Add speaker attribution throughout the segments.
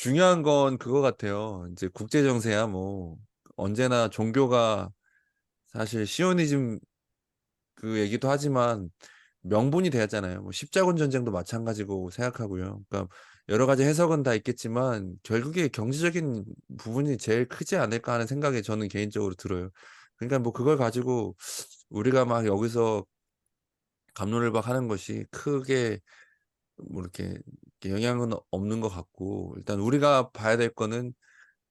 Speaker 1: 중요한 건 그거 같아요. 이제 국제 정세야 뭐 언제나 종교가 사실 시오니즘 그 얘기도 하지만 명분이 되었잖아요. 뭐 십자군 전쟁도 마찬가지고 생각하고요. 그러니까 여러 가지 해석은 다 있겠지만 결국에 경제적인 부분이 제일 크지 않을까 하는 생각이 저는 개인적으로 들어요. 그러니까 뭐 그걸 가지고 우리가 막 여기서 갑론을박하는 것이 크게 뭐 이렇게 영향은 없는 것 같고 일단 우리가 봐야 될 거는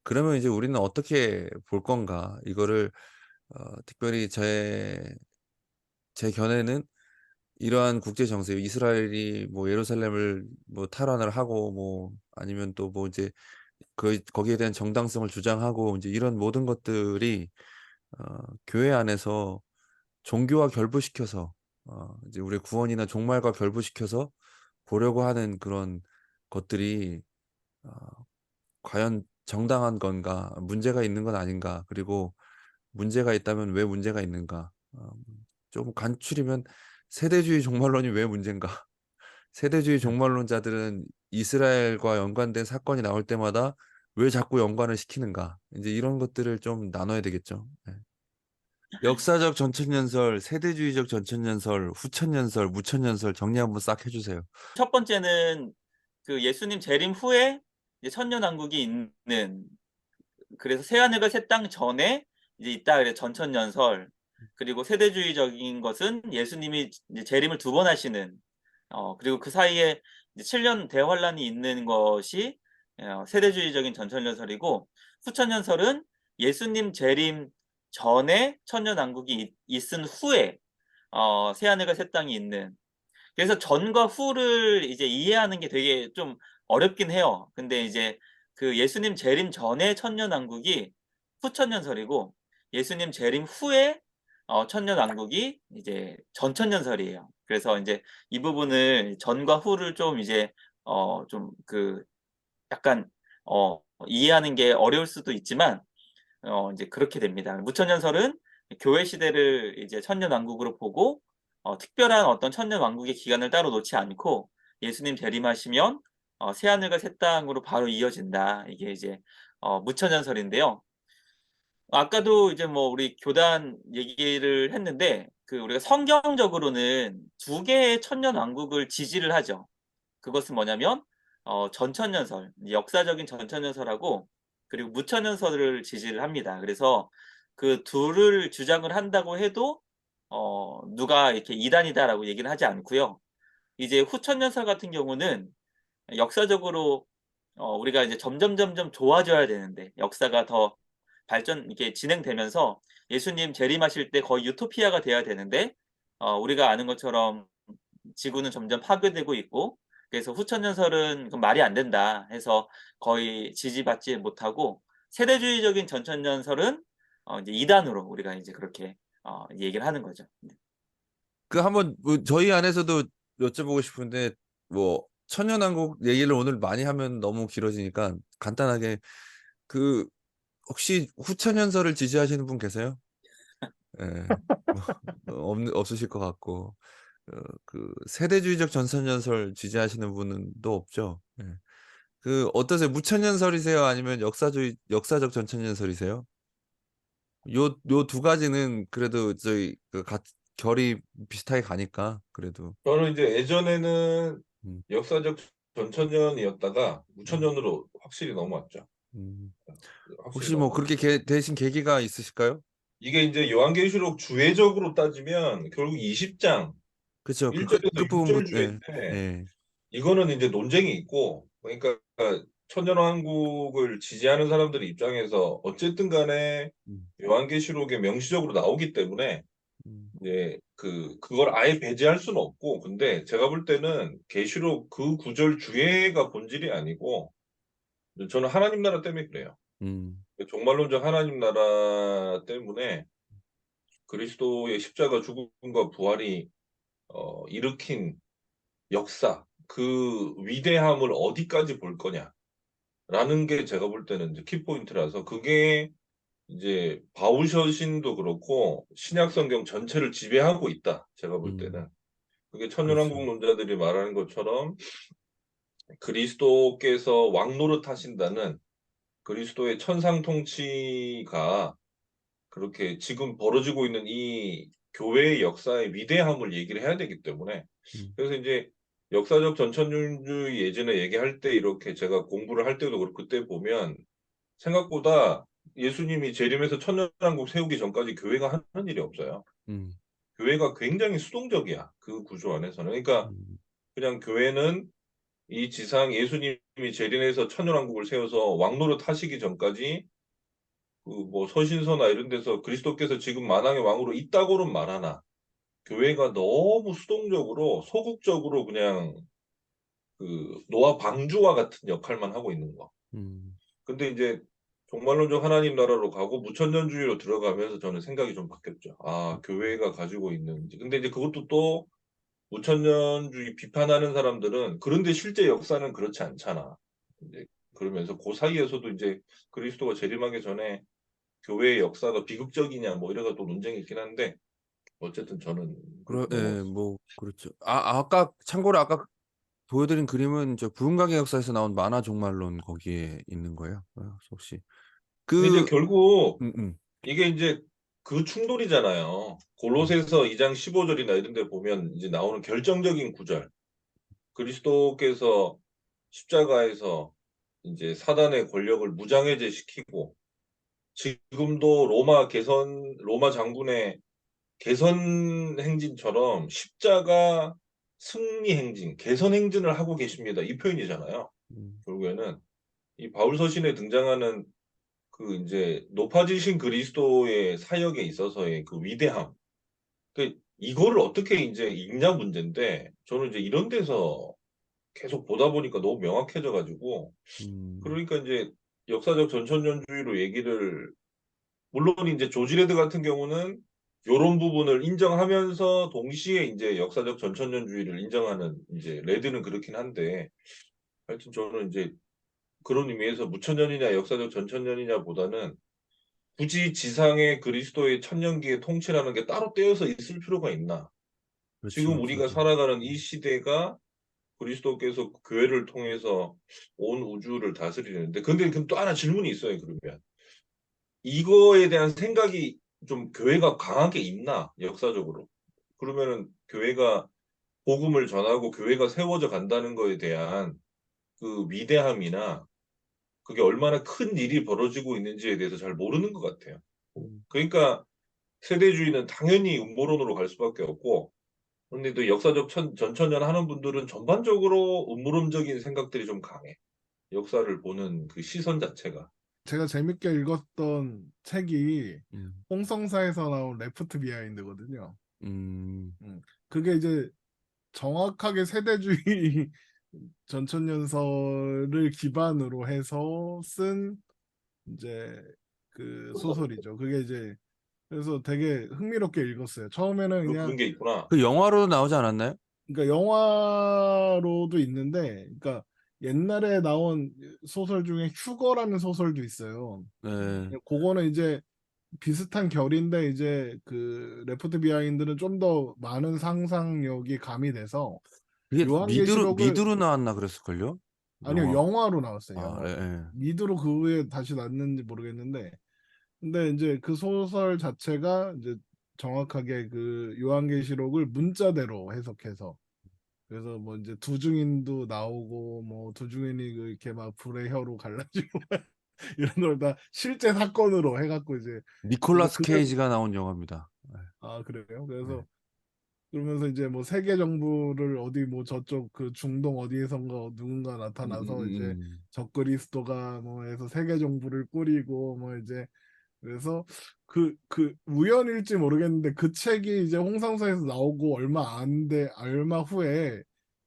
Speaker 1: 그러면 이제 우리는 어떻게 볼 건가 이거를 특별히 제 견해는 이러한 국제 정세, 이스라엘이 뭐 예루살렘을 뭐 탈환을 하고 뭐 아니면 또 뭐 이제 거기에 대한 정당성을 주장하고 이제 이런 모든 것들이 어, 교회 안에서 종교와 결부시켜서 이제 우리의 구원이나 종말과 결부시켜서 보려고 하는 그런 것들이 어, 과연 정당한 건가, 문제가 있는 건 아닌가, 그리고 문제가 있다면 왜 문제가 있는가? 조금 간추리면 세대주의 종말론이 왜 문제인가? 세대주의 종말론자들은 이스라엘과 연관된 사건이 나올 때마다 왜 자꾸 연관을 시키는가? 이제 이런 것들을 좀 나눠야 되겠죠. 네. 역사적 전천년설, 세대주의적 전천년설, 후천년설, 무천년설 정리 한번 싹 해주세요.
Speaker 2: 첫 번째는 그 예수님 재림 후에 이제 천년왕국이 있는, 그래서 새하늘과 새 땅 전에 이제 있다 그래 전천년설. 그리고 세대주의적인 것은 예수님이 이제 재림을 두 번 하시는, 그리고 그 사이에 이제 7년 대환란이 있는 것이 세대주의적인 전천년설이고, 후천년설은 예수님 재림 전에 천년왕국이 있은 후에 새하늘과 새 땅이 있는. 그래서 전과 후를 이제 이해하는 게 되게 좀 어렵긴 해요. 근데 이제 그 예수님 재림 전에 천년왕국이 후천년설이고, 예수님 재림 후에 천년왕국이 이제 전천년설이에요. 그래서 이제 이 부분을 전과 후를 좀 이제 좀 그 약간 이해하는 게 어려울 수도 있지만 이제 그렇게 됩니다. 무천년설은 교회 시대를 이제 천년왕국으로 보고 특별한 어떤 천년왕국의 기간을 따로 놓지 않고 예수님 재림하시면 새하늘과 새 땅으로 바로 이어진다. 이게 이제 무천년설인데요. 아까도 이제 뭐 우리 교단 얘기를 했는데, 그 우리가 성경적으로는 두 개의 천년왕국을 지지를 하죠. 그것은 뭐냐면 전천년설, 역사적인 전천년설하고 그리고 무천년설을 지지를 합니다. 그래서 그 둘을 주장을 한다고 해도 누가 이렇게 "이단이다."라고 얘기는 하지 않고요. 이제 후천년설 같은 경우는 역사적으로 우리가 이제 점점 좋아져야 되는데, 역사가 더 이게 진행되면서 예수님 재림하실 때 거의 유토피아가 돼야 되는데 우리가 아는 것처럼 지구는 점점 파괴되고 있고, 그래서 후천년설은 "그건 말이 안 된다." 해서 거의 지지받지 못하고, 세대주의적인 전천년설은 이제 이단으로 우리가 이제 그렇게 얘기를 하는 거죠. 네.
Speaker 1: 그 한번 뭐 저희 안에서도 여쭤보고 싶은데 뭐 천년왕국 얘기를 오늘 많이 하면 너무 길어지니까 간단하게 그 혹시 후천년설을 지지하시는 분 계세요? 예. 뭐 없으실 것 같고 그 세대주의적 전천년설 지지하시는 분은 또 없죠. 예. 그 어떠세요? 무천년설이세요? 아니면 역사적 전천년설이세요? 요 두 가지는 그래도 저희 결이 비슷하게 가니까 그래도.
Speaker 3: 저는 이제 예전에는
Speaker 1: 음.
Speaker 3: 역사적 전천년이었다가
Speaker 1: 음.
Speaker 3: 무천년으로 확실히 넘어왔죠.
Speaker 1: 음.
Speaker 3: 확실히
Speaker 1: 혹시 뭐 그렇게
Speaker 3: 넘어왔는데
Speaker 1: 되신 계기가 있으실까요?
Speaker 3: 이게 이제 요한계시록 주회적으로 따지면 결국 20장
Speaker 1: 그쵸.
Speaker 3: 1절에서
Speaker 1: 끝부분부
Speaker 3: 6절
Speaker 1: 예.
Speaker 3: 주회인데,
Speaker 1: 예.
Speaker 3: 이거는 이제 논쟁이 있고, 그러니까 천년왕국을 지지하는 사람들 입장에서 어쨌든 간에
Speaker 1: 음.
Speaker 3: 요한계시록에 명시적으로 나오기 때문에
Speaker 1: 음.
Speaker 3: 이제 그걸 아예 배제할 수는 없고, 근데 제가 볼 때는 계시록 그 구절 주회가 본질이 아니고 저는 하나님 나라 때문에 그래요.
Speaker 1: 음.
Speaker 3: 종말론적 하나님 나라 때문에 그리스도의 십자가 죽음과 부활이 일으킨 역사, 그 위대함을 어디까지 볼 거냐라는 게 제가 볼 때는 이제 키포인트라서, 그게 이제 바울셔신도 그렇고 신약 성경 전체를 지배하고 있다. 제가 볼
Speaker 1: 음.
Speaker 3: 때는 그게
Speaker 1: 그렇죠.
Speaker 3: 천년왕국론자들이 말하는 것처럼 그리스도께서 왕노릇 하신다는 그리스도의 천상 통치가 그렇게 지금 벌어지고 있는 이 교회의 역사의 위대함을 얘기를 해야 되기 때문에
Speaker 1: 음,
Speaker 3: 그래서 이제 역사적 전천년주의 예전에 얘기할 때 이렇게 제가 공부를 할 때도 그렇고 그때 보면 생각보다 예수님이 재림해서 천년왕국 세우기 전까지 교회가 하는 일이 없어요.
Speaker 1: 음,
Speaker 3: 교회가 굉장히 수동적이야. 그 구조 안에서는. 그러니까
Speaker 1: 음,
Speaker 3: 그냥 교회는 이 지상 예수님이 재림해서 천년왕국을 세워서 왕노릇 하시기 전까지 그 뭐 서신서나 이런 데서 그리스도께서 지금 만왕의 왕으로 있다고는 말하나 교회가 너무 수동적으로 소극적으로 그냥 그 노아 방주와 같은 역할만 하고 있는 거.
Speaker 1: 음.
Speaker 3: 근데 이제 종말론적 하나님 나라로 가고 무천년주의로 들어가면서 저는 생각이 좀 바뀌었죠. 아, 교회가 가지고 있는. 근데 이제 그것도 또 무천년주의 비판하는 사람들은 그런데 실제 역사는 그렇지 않잖아. 이제 그러면서 그 사이에서도 이제 그리스도가 재림하기 전에 교회의 역사가 비극적이냐 뭐 이래가 또 논쟁이 있긴 한데 어쨌든 저는 그렇게
Speaker 1: 예,
Speaker 3: 넘어갔어요.
Speaker 1: 뭐 그렇죠. 아까 참고로 아까 보여드린 그림은 저 부흥각의 역사에서 나온 만화 종말론 거기에 있는 거예요. 혹시
Speaker 3: 근데 이제
Speaker 1: 그
Speaker 3: 결국
Speaker 1: 음, 음,
Speaker 3: 이게 이제 그 충돌이잖아요.
Speaker 1: 음,
Speaker 3: 골로새서 2장 15절이나 이런 데 보면 이제 나오는 결정적인 구절. 그리스도께서 십자가에서 이제 사단의 권력을 무장해제시키고 지금도 로마 장군의 개선 행진처럼 십자가 승리 행진, 개선 행진을 하고 계십니다. 이 표현이잖아요.
Speaker 1: 음,
Speaker 3: 결국에는 이 바울 서신에 등장하는 그 이제 높아지신 그리스도의 사역에 있어서의 그 위대함. 그 이거를 어떻게 이제 읽냐 문제인데 저는 이제 이런 데서 계속 보다 보니까 너무 명확해져 가지고
Speaker 1: 음,
Speaker 3: 그러니까 이제 역사적 전천년주의로 얘기를 물론 이제 조지 레드 같은 경우는 요런 부분을 인정하면서 동시에 이제 역사적 전천년주의를 인정하는 이제 레드는 그렇긴 한데 하여튼 저는 이제 그런 의미에서 무천년이냐 역사적 전천년이냐 보다는 굳이 지상의 그리스도의 천년기의 통치라는 게 따로 떼어서 있을 필요가 있나?
Speaker 1: 그렇죠,
Speaker 3: 지금 우리가
Speaker 1: 없어죠.
Speaker 3: 살아가는 이 시대가 그리스도께서 교회를 통해서 온 우주를 다스리는데 근데 그럼 또 하나 질문이 있어요, 그러면. 이거에 대한 생각이 좀 교회가 강하게 있나? 역사적으로. 그러면은 교회가 복음을 전하고 교회가 세워져 간다는 거에 대한 그 위대함이나 그게 얼마나 큰 일이 벌어지고 있는지에 대해서 잘 모르는 것 같아요.
Speaker 1: 음,
Speaker 3: 그러니까 세대주의는 당연히 음모론으로 갈 수밖에 없고 근데 또 역사적 전천년 하는 분들은 전반적으로 음모론적인 생각들이 좀 강해. 역사를 보는 그 시선 자체가.
Speaker 4: 제가 재밌게 읽었던 책이
Speaker 1: 음,
Speaker 4: 홍성사에서 나온 레프트 비하인드거든요.
Speaker 1: 음,
Speaker 4: 그게 이제 정확하게 세대주의 전천년설을 기반으로 해서 쓴 이제 그 소설이죠. 그게 이제 그래서 되게 흥미롭게 읽었어요. 처음에는
Speaker 3: 그런
Speaker 4: 그냥
Speaker 3: 게 있구나.
Speaker 1: 그 영화로도 나오지 않았나요?
Speaker 4: 그러니까 영화로도 있는데 그러니까 옛날에 나온 소설 중에 휴거라는 소설도 있어요.
Speaker 1: 네.
Speaker 4: 그거는 이제 비슷한 결인데 이제 그 레프트 비하인드는 좀 더 많은 상상력이 가미돼서
Speaker 1: 그게
Speaker 4: 요한계시록을
Speaker 1: 미드로 나왔나 그랬을걸요?
Speaker 4: 아니요
Speaker 1: 영화.
Speaker 4: 영화로 나왔어요.
Speaker 1: 아,
Speaker 4: 영화.
Speaker 1: 예, 예.
Speaker 4: 미드로 그 후에 다시 났는지 모르겠는데 근데 이제 그 소설 자체가 이제 정확하게 그 요한계시록을 문자대로 해석해서 그래서 뭐 이제 두중인도 나오고 뭐 두중인이 그 이렇게 막 불의 혀로 갈라지고 이런 걸 다 실제 사건으로 해갖고 이제 그래서
Speaker 1: 니콜라스
Speaker 4: 그걸
Speaker 1: 케이지가 나온 영화입니다.
Speaker 4: 아 그래요?
Speaker 1: 네.
Speaker 4: 그래서 그러면서 이제 뭐 세계 정부를 어디 뭐 저쪽 그 중동 어디에선가 누군가
Speaker 1: 음,
Speaker 4: 나타나서
Speaker 1: 음,
Speaker 4: 이제
Speaker 1: 음.
Speaker 4: 적그리스도가 뭐 해서 세계 정부를 꾸리고 뭐 이제 그래서 그 우연일지 모르겠는데 그 책이 이제 홍상사에서 나오고 얼마 후에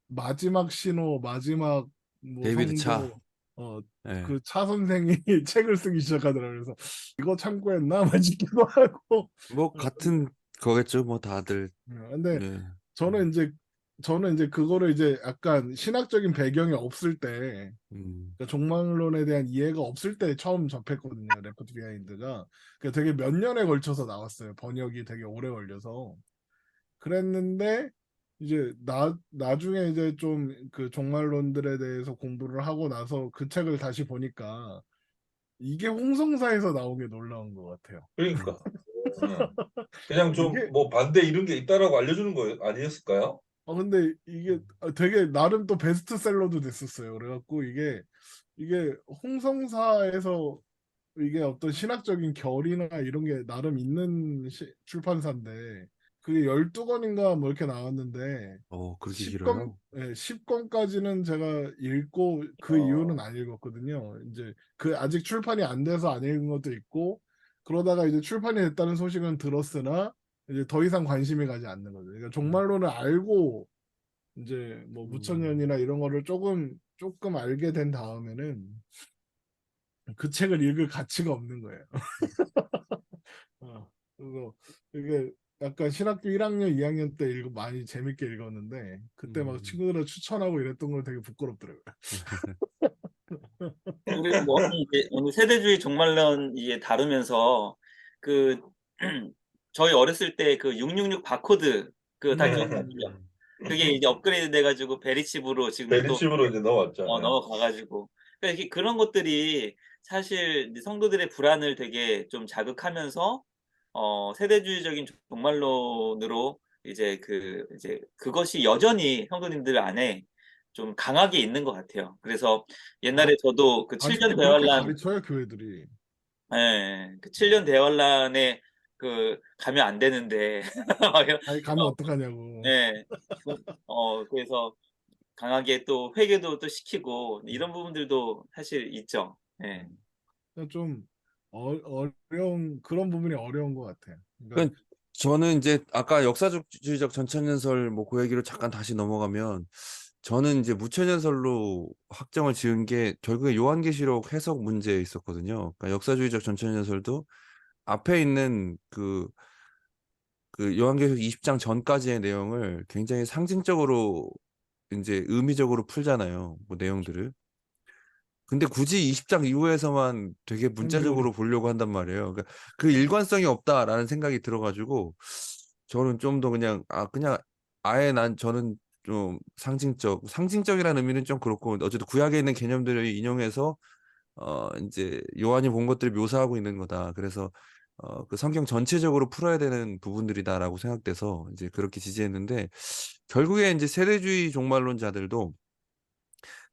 Speaker 4: 마지막 신호 마지막 뭐
Speaker 1: 데이비드 차.
Speaker 4: 성도 어
Speaker 1: 예.
Speaker 4: 그 차 선생이 책을 쓰기 시작하더라고요. 그래서 이거 참고했나 막 싶기도 하고
Speaker 1: 뭐 같은 거겠죠, 뭐 다들.
Speaker 4: 근데
Speaker 1: 예.
Speaker 4: 저는 이제 저는 이제 그거를 이제 약간 신학적인 배경이 없을 때
Speaker 1: 음,
Speaker 4: 그러니까 종말론에 대한 이해가 없을 때 처음 접했거든요. 레프트 비하인드가. 그러니까 되게 몇 년에 걸쳐서 나왔어요. 번역이 되게 오래 걸려서. 그랬는데 이제 나중에 이제 좀 그 종말론들에 대해서 공부를 하고 나서 그 책을 다시 보니까 이게 홍성사에서 나온 게 놀라운 것 같아요.
Speaker 3: 그러니까 그냥 좀
Speaker 4: 이게
Speaker 3: 뭐 반대 이런 게 있다라고 알려주는 거 아니었을까요?
Speaker 4: 근데 이게 되게 나름 또 베스트셀러도 됐었어요. 그래갖고 이게 홍성사에서 이게 어떤 신학적인 결이나 이런 게 나름 있는 출판사인데 그게 12권인가 뭐 이렇게 나왔는데
Speaker 1: 그렇게
Speaker 4: 10권,
Speaker 1: 길어요?
Speaker 4: 예, 10권까지는 제가 읽고 그 이후는
Speaker 3: 어,
Speaker 4: 안 읽었거든요. 이제 그 아직 출판이 안 돼서 안 읽은 것도 있고 그러다가 이제 출판이 됐다는 소식은 들었으나 이제 더 이상 관심이 가지 않는 거죠. 그러니까 종말론을 알고 이제 뭐
Speaker 1: 음.
Speaker 4: 무천년이나 이런 거를 조금 알게 된 다음에는 그 책을 읽을 가치가 없는 거예요. 그래서 이게 약간 신학교 1학년, 2학년 때 많이 재밌게 읽었는데 그때 막
Speaker 1: 음.
Speaker 4: 친구들한테 추천하고 이랬던 걸 되게 부끄럽더라고요.
Speaker 2: 우리 뭐 이제 오늘 세대주의 종말론 이게 다루면서 그 저희 어렸을 때 그 666 바코드 그 다 기억나시죠?
Speaker 1: 음.
Speaker 2: 그게 이제 업그레이드 돼가지고 베리칩으로 지금 또
Speaker 3: 베리칩으로 이제 넘어왔죠. 예.
Speaker 2: 넘어가가지고 그러니까 그런 것들이 사실 이제 성도들의 불안을 되게 좀 자극하면서 세대주의적인 종말론으로 이제 그것이 여전히 성도님들 안에 좀 강하게 있는 것 같아요. 그래서
Speaker 4: 아,
Speaker 2: 옛날에 저도 그 7년
Speaker 4: 아직도 그렇게
Speaker 2: 대환란,
Speaker 4: 가르쳐요, 교회들이.
Speaker 2: 예, 그 7년 대환란에 그 가면 안 되는데, 막
Speaker 4: 아니, 가면
Speaker 2: 어,
Speaker 4: 어떡하냐고.
Speaker 2: 예, 그래서 강하게 또 회개도 또 시키고 이런 부분들도 사실 있죠. 예.
Speaker 4: 그러니까 좀 어려운, 그런 부분이 어려운 것 같아요. 그러니까,
Speaker 1: 그러니까 저는 이제 아까 역사주의적 전천년설 뭐 그 얘기로 잠깐 다시 넘어가면 저는 이제 무천년설로 확정을 지은 게 결국에 요한계시록 해석 문제에 있었거든요. 그러니까 역사주의적 전천년설도 앞에 있는 그 요한계시록 20장 전까지의 내용을 굉장히 상징적으로 이제 의미적으로 풀잖아요. 뭐 내용들을. 근데 굳이 20장 이후에서만 되게
Speaker 4: 성경으로.
Speaker 1: 문자적으로 보려고 한단 말이에요. 그러니까 그 일관성이 없다라는 생각이 들어가지고 저는 좀 더 그냥 아예 저는 좀 상징적이라는 의미는 좀 그렇고 어쨌든 구약에 있는 개념들을 인용해서 이제 요한이 본 것들을 묘사하고 있는 거다. 그래서 그 성경 전체적으로 풀어야 되는 부분들이다라고 생각돼서 이제 그렇게 지지했는데 결국에 이제 세대주의 종말론자들도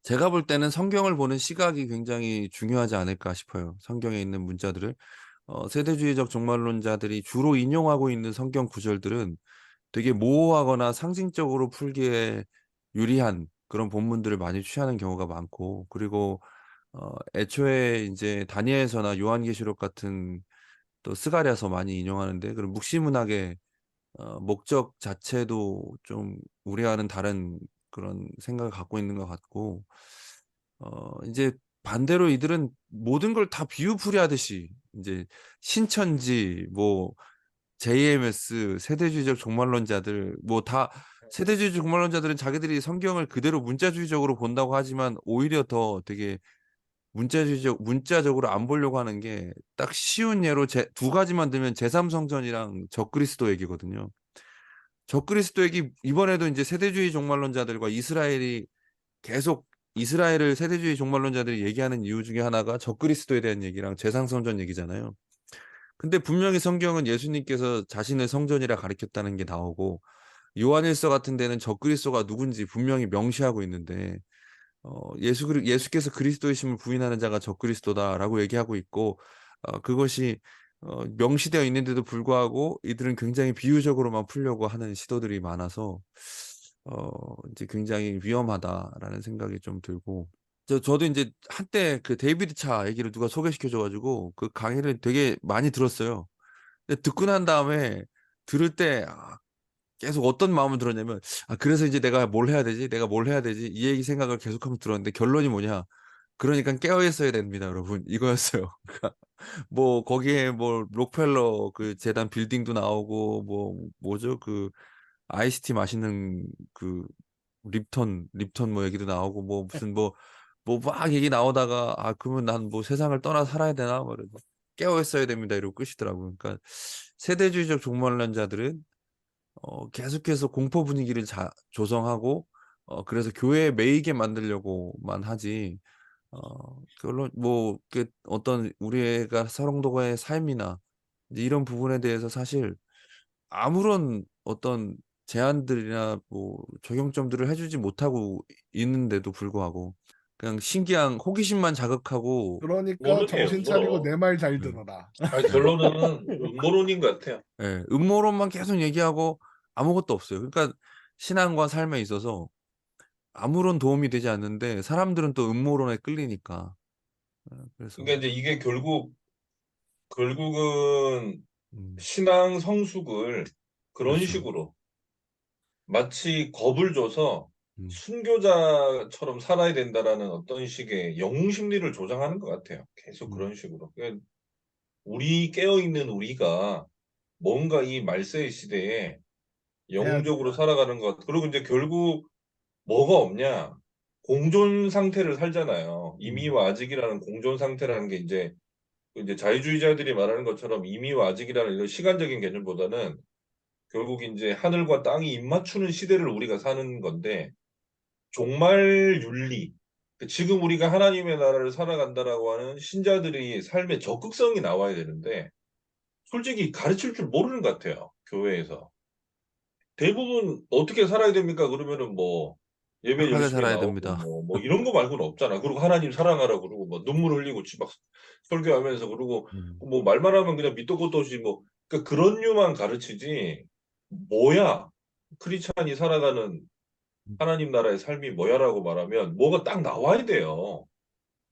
Speaker 1: 제가 볼 때는 성경을 보는 시각이 굉장히 중요하지 않을까 싶어요. 성경에 있는 문자들을. 세대주의적 종말론자들이 주로 인용하고 있는 성경 구절들은 되게 모호하거나 상징적으로 풀기에 유리한 그런 본문들을 많이 취하는 경우가 많고, 그리고, 애초에 이제 다니엘서나 요한계시록 같은 또 스가랴서 많이 인용하는데, 그런 묵시문학의 목적 자체도 좀 우리와는 다른 그런 생각을 갖고 있는 것 같고, 이제 반대로 이들은 모든 걸 다 비유풀이하듯이 이제 신천지, 뭐 JMS, 세대주의적 종말론자들, 뭐 다 세대주의적 종말론자들은 자기들이 성경을 그대로 문자주의적으로 본다고 하지만 오히려 더 되게 문자적으로 안 보려고 하는 게 딱 쉬운 예로 두 가지만 들면 제3성전이랑 적그리스도 얘기거든요. 적그리스도 얘기 이번에도 이제 세대주의 종말론자들과 이스라엘이 계속 이스라엘을 세대주의 종말론자들이 얘기하는 이유 중에 하나가 적그리스도에 대한 얘기랑 재상성전 얘기잖아요. 근데 분명히 성경은 예수님께서 자신을 성전이라 가리켰다는 게 나오고 요한일서 같은 데는 적그리스도가 누군지 분명히 명시하고 있는데 예수께서 그리스도이심을 부인하는 자가 적그리스도다라고 얘기하고 있고 그것이 명시되어 있는데도 불구하고 이들은 굉장히 비유적으로만 풀려고 하는 시도들이 많아서 이제 굉장히 위험하다라는 생각이 좀 들고 저도 이제 한때 그 데이비드 차 얘기를 누가 소개시켜줘가지고 그 강의를 되게 많이 들었어요. 근데 듣고 난 다음에 들을 때 계속 어떤 마음을 들었냐면 그래서 이제 내가 뭘 해야 되지? 내가 뭘 해야 되지? 이 얘기 생각을 계속하면서 들었는데 결론이 뭐냐? 그러니까 깨어 있어야 됩니다, 여러분. 이거였어요. 뭐 거기에 뭐 록펠러 그 재단 빌딩도 나오고 뭐 뭐죠? 그 아이스티 마시는 그 립턴 뭐 얘기도 나오고 뭐 무슨 뭐 막 얘기 나오다가 그러면 난 뭐 세상을 떠나 살아야 되나? 뭐 이러고 깨어 있어야 됩니다. 이러고 끝이더라고요. 그러니까 세대주의적 종말론자들은 계속해서 공포 분위기를 조성하고 그래서 교회에 매이게 만들려고만 하지 그걸로 뭐 어떤 우리가 성도가의 삶이나 이제 이런 부분에 대해서 사실 아무런 어떤 제안들이나 뭐 적용점들을 해주지 못하고 있는데도 불구하고 그냥 신기한 호기심만 자극하고
Speaker 4: 그러니까
Speaker 3: 모르네요,
Speaker 4: 정신 차리고 내 말 잘
Speaker 1: 네.
Speaker 4: 들어라.
Speaker 3: 아니, 결론은 음모론인 것 같아요.
Speaker 1: 예, 음모론만 계속 얘기하고 아무것도 없어요. 그러니까 신앙과 삶에 있어서 아무런 도움이 되지 않는데 사람들은 또 음모론에 끌리니까. 그래서
Speaker 3: 그러니까 이제 이게 결국은
Speaker 1: 음,
Speaker 3: 신앙 성숙을 그런
Speaker 1: 그렇죠.
Speaker 3: 식으로 마치 겁을 줘서
Speaker 1: 음,
Speaker 3: 순교자처럼 살아야 된다라는 어떤 식의 영웅 심리를 조장하는 것 같아요. 계속
Speaker 1: 음,
Speaker 3: 그런 식으로. 그러니까 우리 깨어있는 우리가 뭔가 이 말세의 시대에
Speaker 4: 해야
Speaker 3: 영웅적으로
Speaker 4: 된다.
Speaker 3: 살아가는 것. 그리고 이제 결국 뭐가 없냐? 공존 상태를 살잖아요.
Speaker 1: 음,
Speaker 3: 이미와 아직이라는 공존 상태라는 게 이제 자유주의자들이 말하는 것처럼 이미와 아직이라는 이런 시간적인 개념보다는 결국 이제 하늘과 땅이 입맞추는 시대를 우리가 사는 건데 종말 윤리. 지금 우리가 하나님의 나라를 살아간다라고 하는 신자들의 삶의 적극성이 나와야 되는데 솔직히 가르칠 줄 모르는 것 같아요. 교회에서. 대부분 어떻게 살아야 됩니까? 그러면은 뭐 예배
Speaker 1: 착하게
Speaker 3: 열심히
Speaker 1: 살아야
Speaker 3: 나오고
Speaker 1: 됩니다.
Speaker 3: 뭐 이런 거 말고는 없잖아. 그리고 하나님 사랑하라 그러고 뭐 눈물 흘리고 막 설교하면서 그러고
Speaker 1: 음,
Speaker 3: 뭐 말만 하면 그냥 밑도 끝도 없이 뭐 그러니까 그런 류만 가르치지 뭐야 크리스찬이 살아가는
Speaker 1: 음,
Speaker 3: 하나님 나라의 삶이 뭐야라고 말하면 뭐가 딱 나와야 돼요.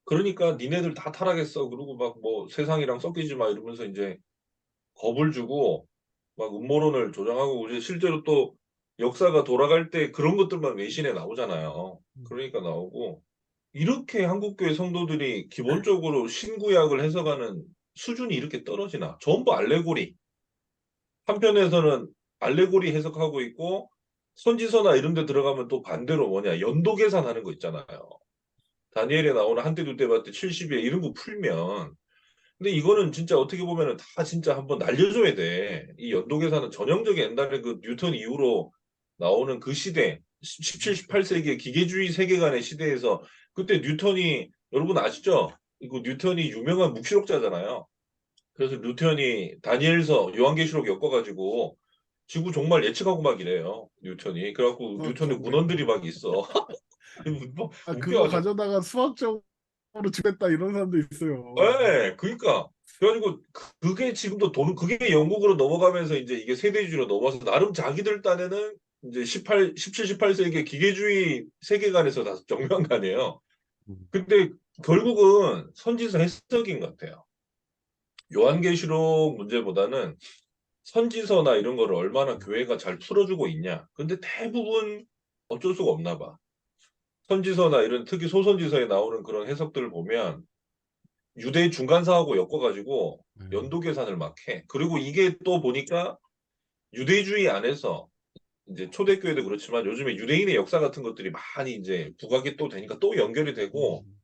Speaker 3: 그러니까 니네들 다 타락했어. 그리고 막 뭐 세상이랑 섞이지 마 이러면서 이제 겁을 주고 막 음모론을 조장하고 이제 실제로 또 역사가 돌아갈 때 그런 것들만 외신에 나오잖아요. 그러니까 나오고 이렇게 한국교회 성도들이 기본적으로 신구약을 해석하는 수준이 이렇게 떨어지나? 전부 알레고리. 한편에서는 알레고리 해석하고 있고 선지서나 이런 데 들어가면 또 반대로 뭐냐 연도 계산하는 거 있잖아요. 다니엘에 나오는 한때 두때 봤때 70에 이런 거 풀면 근데 이거는 진짜 어떻게 보면은 다 진짜 한번 날려줘야 돼. 이 연도 계산은 전형적인 옛날에 그 뉴턴 이후로 나오는 그 시대, 17, 18세기의 기계주의 세계관의 시대에서 그때 뉴턴이 여러분 아시죠? 이거 뉴턴이 유명한 묵시록자잖아요. 그래서 뉴턴이 다니엘서 요한계시록 엮어가지고 지구 종말 예측하고 막 이래요. 뉴턴이. 그래갖고 뉴턴의
Speaker 4: 수학적
Speaker 3: 문헌들이
Speaker 4: 맹구.
Speaker 3: 막 있어. 뭐
Speaker 4: 아, 그거
Speaker 3: 웃겨.
Speaker 4: 가져다가 수학적으로 집했다 이런 사람도 있어요.
Speaker 3: 예, 그러니까 그래가지고 그게 지금도 그게 영국으로 넘어가면서 이제 이게 세대주의로 넘어서 나름 자기들 딴에는 이제 17, 18세기 기계주의 세계관에서 다 정교한 거 아니에요.
Speaker 1: 음.
Speaker 3: 근데 결국은 선지서 해석인 것 같아요. 요한계시록 문제보다는 선지서나 이런 거를 얼마나 교회가 잘 풀어주고 있냐. 근데 대부분 어쩔 수가 없나 봐. 선지서나 이런 특히 소선지서에 나오는 그런 해석들을 보면 유대 중간사하고 엮어가지고
Speaker 1: 네.
Speaker 3: 연도 계산을 막 해. 그리고 이게 또 보니까 유대주의 안에서 이제 초대교회도 그렇지만 요즘에 유대인의 역사 같은 것들이 많이 이제 부각이 또 되니까 또 연결이 되고
Speaker 1: 음.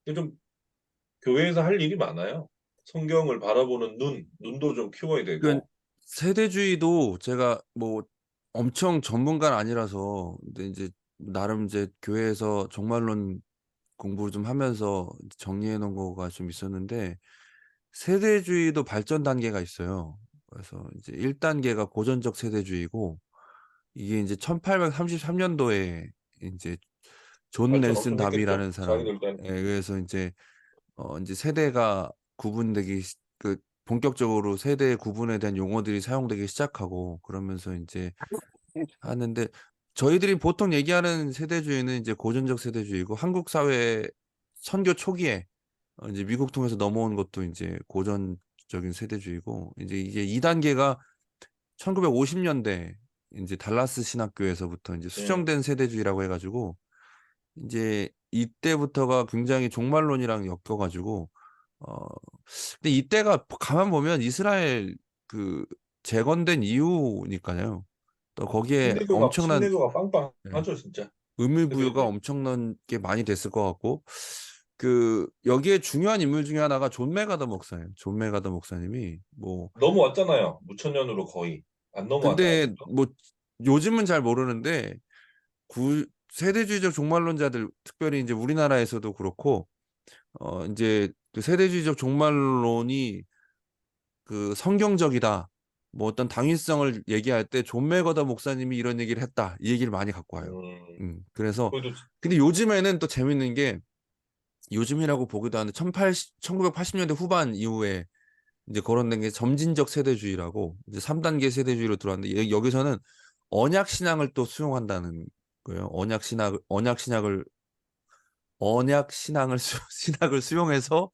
Speaker 3: 이게 좀 교회에서 할 일이 많아요. 성경을 바라보는 눈도 좀 키워야
Speaker 1: 그러니까
Speaker 3: 되고.
Speaker 1: 세대주의도 제가 뭐 엄청 전문가는 아니라서 근데 이제 나름 이제 교회에서 종말론 공부를 좀 하면서 정리해 놓은 거가 좀 있었는데 세대주의도 발전 단계가 있어요. 그래서 이제 1단계가 고전적 세대주의고 이게 이제 1833년도에 인제 존
Speaker 3: 발전
Speaker 1: 넬슨
Speaker 3: 엄청 했겠죠.
Speaker 1: 다비라는 사람
Speaker 3: 자기들 땐.
Speaker 1: 예 그래서 인제 인제 세대가 구분되기 본격적으로 세대 구분에 대한 용어들이 사용되기 시작하고 그러면서 인제 하는데 저희들이 보통 얘기하는 세대주의는 이제 고전적 세대주의고 한국 사회 선교 초기에 인제 미국 통해서 넘어온 것도 인제 고전적인 세대주의고 인제 이게 2단계가 1950년대 인제 달라스 신학교에서부터 인제
Speaker 3: 예.
Speaker 1: 수정된 세대주의라고 해 가지고 인제 이때부터가 굉장히 종말론이랑 엮여 가지고 어 근데 이때가 가만 보면 이스라엘 그 재건된 이후니까요. 또 거기에 엄청난
Speaker 3: 침례교가
Speaker 1: 예
Speaker 3: 빵빵하죠, 진짜.
Speaker 1: 의미 부여가
Speaker 3: 세대주의.
Speaker 1: 엄청나게 많이 됐을 것 같고 여기에 중요한 인물 중에 하나가 존 맥아더 목사예요. 존 맥아더 목사님이 뭐
Speaker 3: 넘어왔잖아요. 무천년으로 거의. 안 넘어왔나
Speaker 1: 근데
Speaker 3: 아직도?
Speaker 1: 뭐 요즘은 잘 모르는데 세대주의적 종말론자들 특별히 이제 우리나라에서도 그렇고 이제 그 세대주의적 종말론이 그 성경적이다. 뭐 어떤 당위성을 얘기할 때 존 맥어더 목사님이 이런 얘기를 했다. 이 얘기를 많이 갖고 와요. 그래서
Speaker 3: 그래도
Speaker 1: 근데 요즘에는 또 재밌는 게 요즘이라고 보기도 하는데 1980년대 후반 이후에 이제 거론된 게 점진적 세대주의라고 이제 3단계 세대주의로 들어왔는데 여기서는 언약 신앙을 또 수용한다는 거예요. 신학을 수용해서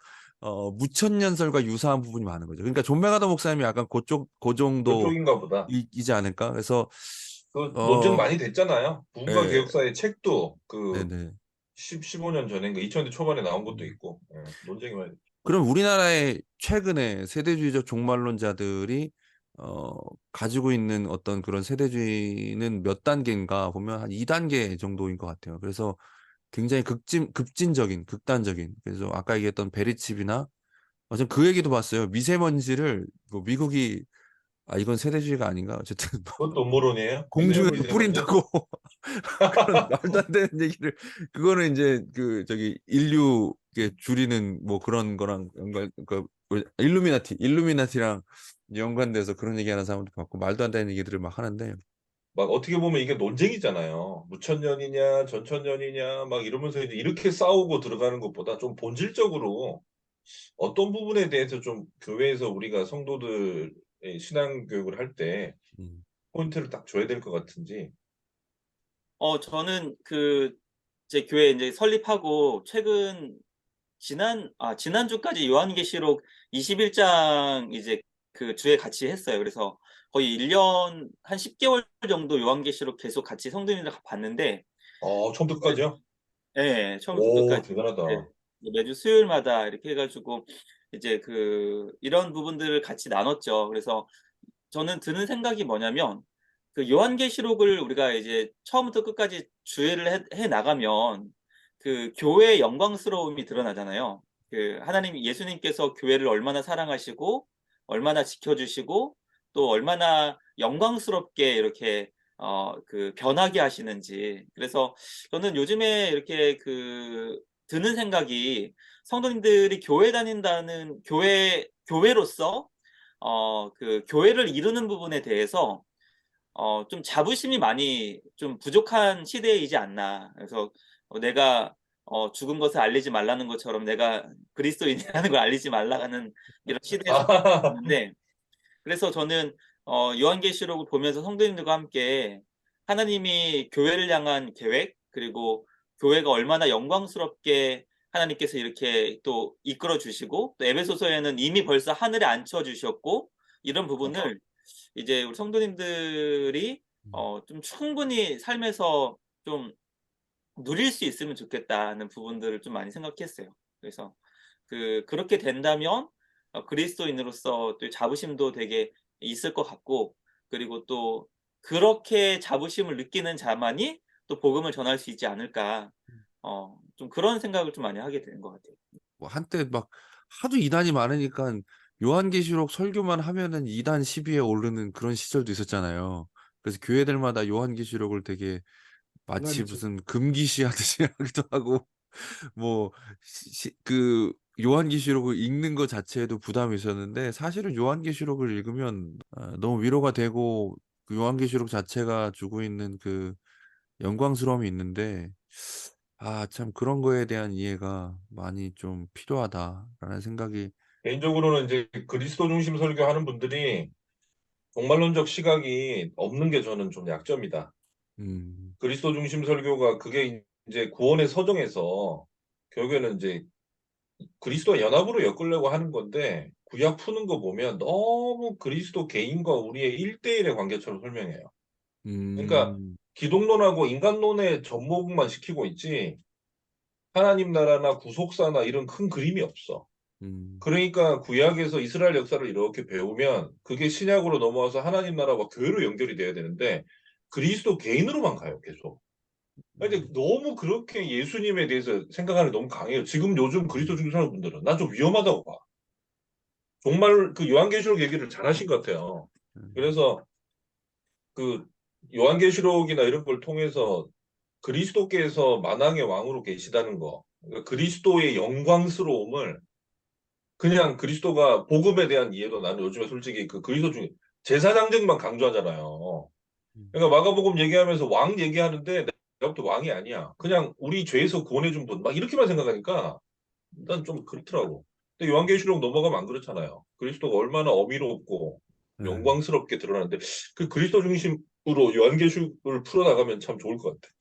Speaker 1: 무천년설과 유사한 부분이 많은 거죠. 그러니까 존 맥아더 목사님이 약간 그
Speaker 3: 그쪽인가 보다.
Speaker 1: 정도이지 않을까. 그래서
Speaker 3: 그 논쟁
Speaker 1: 어,
Speaker 3: 많이 됐잖아요. 부흥과
Speaker 1: 예,
Speaker 3: 개혁사의 책도 그
Speaker 1: 네네.
Speaker 3: 15년 전인가 2000년 초반에 나온 것도 있고 논쟁이 많이 됐죠.
Speaker 1: 그럼 우리나라의 최근에 세대주의적 종말론자들이 어, 가지고 있는 어떤 그런 세대주의는 몇 단계인가 보면 한 2단계 정도인 것 같아요. 그래서 굉장히 급진적인, 극단적인. 그래서 아까 얘기했던 베리칩이나 전그 얘기도 봤어요. 미세먼지를 뭐 미국이 이건 세대주의가 아닌가? 어쨌든 뭐
Speaker 3: 그것도 음모론이에요?
Speaker 1: 공중에서
Speaker 3: 미세먼지?
Speaker 1: 뿌린다고 그런 말도 안 되는 얘기를 그거는 이제 그 저기 인류에 줄이는 뭐 그런 거랑 연관 그 일루미나티랑 연관돼서 그런 얘기하는 사람도 봤고 말도 안 되는 얘기들을 막 하는데
Speaker 3: 막 어떻게 보면 이게 논쟁이잖아요. 무천년이냐 전천년이냐 막 이러면서 이제 이렇게 싸우고 들어가는 것보다 좀 본질적으로 어떤 부분에 대해서 좀 교회에서 우리가 성도들의 신앙 교육을 할 때
Speaker 1: 음,
Speaker 3: 포인트를 딱 줘야 될 것 같은지.
Speaker 2: 저는 제 교회 이제 설립하고 지난주까지 요한계시록 21장 이제 그 주에 같이 했어요. 그래서 거의 1년 한 10개월 정도 요한계시록 계속 같이 성도님들 봤는데,
Speaker 3: 처음부터 끝까지요?
Speaker 2: 예, 처음부터
Speaker 3: 오,
Speaker 2: 끝까지 이제
Speaker 3: 대단하다.
Speaker 2: 매주 수요일마다 이렇게 해가지고 이제 이런 부분들을 같이 나눴죠. 그래서 저는 드는 생각이 뭐냐면 그 요한계시록을 우리가 이제 처음부터 끝까지 주의를 해 나가면 그 교회의 영광스러움이 드러나잖아요. 예수님께서 교회를 얼마나 사랑하시고 얼마나 지켜주시고 또 얼마나 영광스럽게 이렇게 변하게 하시는지. 그래서 저는 요즘에 이렇게 드는 생각이 성도님들이 교회 다닌다는 교회로서 교회를 이루는 부분에 대해서 좀 자부심이 많이 좀 부족한 시대이지 않나. 그래서 내가 죽은 것을 알리지 말라는 것처럼 내가 그리스도인이라는 걸 알리지 말라는 이런 시대에 속해 있는데, 그래서 저는 요한계시록을 보면서 성도님들과 함께 하나님이 교회를 향한 계획, 그리고 교회가 얼마나 영광스럽게 하나님께서 이렇게 또 이끌어 주시고, 또 에베소서에는 이미 벌써 하늘에 앉혀 주셨고, 이런 부분을 이제 우리 성도님들이 좀 충분히 삶에서 좀 누릴 수 있으면 좋겠다는 부분들을 좀 많이 생각했어요. 그래서 그렇게 된다면 그리스도인으로서 또 자부심도 되게 있을 것 같고, 그리고 또 그렇게 자부심을 느끼는 자만이 또 복음을 전할 수 있지 않을까. 좀 그런 생각을 좀 많이 하게 되는 것 같아요.
Speaker 1: 뭐 한때 막 하도 이단이 많으니까 요한계시록 설교만 하면은 2단 10위에 오르는 그런 시절도 있었잖아요. 그래서 교회들마다 요한계시록을 되게 마치
Speaker 4: 그날이죠.
Speaker 1: 무슨 금기시 하듯이 하기도 하고 뭐 그 요한계시록을 읽는 것 자체에도 부담이 있었는데 사실은 요한계시록을 읽으면 너무 위로가 되고 그 요한계시록 자체가 주고 있는 그 영광스러움이 있는데 참 그런 거에 대한 이해가 많이 좀 필요하다라는 생각이
Speaker 3: 개인적으로는 이제 그리스도 중심 설교하는 분들이 종말론적 시각이 없는 게 저는 좀 약점이다.
Speaker 1: 음,
Speaker 3: 그리스도 중심 설교가 그게 이제 구원의 서정에서 결국에는 이제 그리스도와 연합으로 엮으려고 하는 건데 구약 푸는 거 보면 너무 그리스도 개인과 우리의 1대1의 관계처럼 설명해요. 그러니까
Speaker 1: 음,
Speaker 3: 기독론하고 인간론의 접목만 시키고 있지 하나님 나라나 구속사나 이런 큰 그림이 없어.
Speaker 1: 음,
Speaker 3: 그러니까 구약에서 이스라엘 역사를 이렇게 배우면 그게 신약으로 넘어와서 하나님 나라와 교회로 연결이 돼야 되는데 그리스도 개인으로만 가요, 계속. 근데 너무 그렇게 예수님에 대해서 생각하는 게 너무 강해요. 지금 요즘 그리스도 중심 사는 분들은 난 좀 위험하다고 봐. 정말 그 요한계시록 얘기를 잘 하신 것 같아요.
Speaker 1: 음,
Speaker 3: 그래서 그 요한계시록이나 이런 걸 통해서 그리스도께서 만왕의 왕으로 계시다는 거, 그러니까 그리스도의 영광스러움을 그냥 그리스도가 복음에 대한 이해도 나는 요즘에 솔직히 그 그리스도 중에 제사장직만 강조하잖아요. 그러니까 마가복음 얘기하면서 왕 얘기하는데 내가부터 왕이 아니야. 그냥 우리 죄에서 구원해준 분 막 이렇게만 생각하니까 난 좀 그렇더라고. 근데 요한계시록 넘어가면 안 그렇잖아요. 그리스도가 얼마나 어미롭고
Speaker 1: 네.
Speaker 3: 영광스럽게 드러나는데 그 그리스도 중심으로 요한계시록을 풀어나가면 참 좋을 것 같아.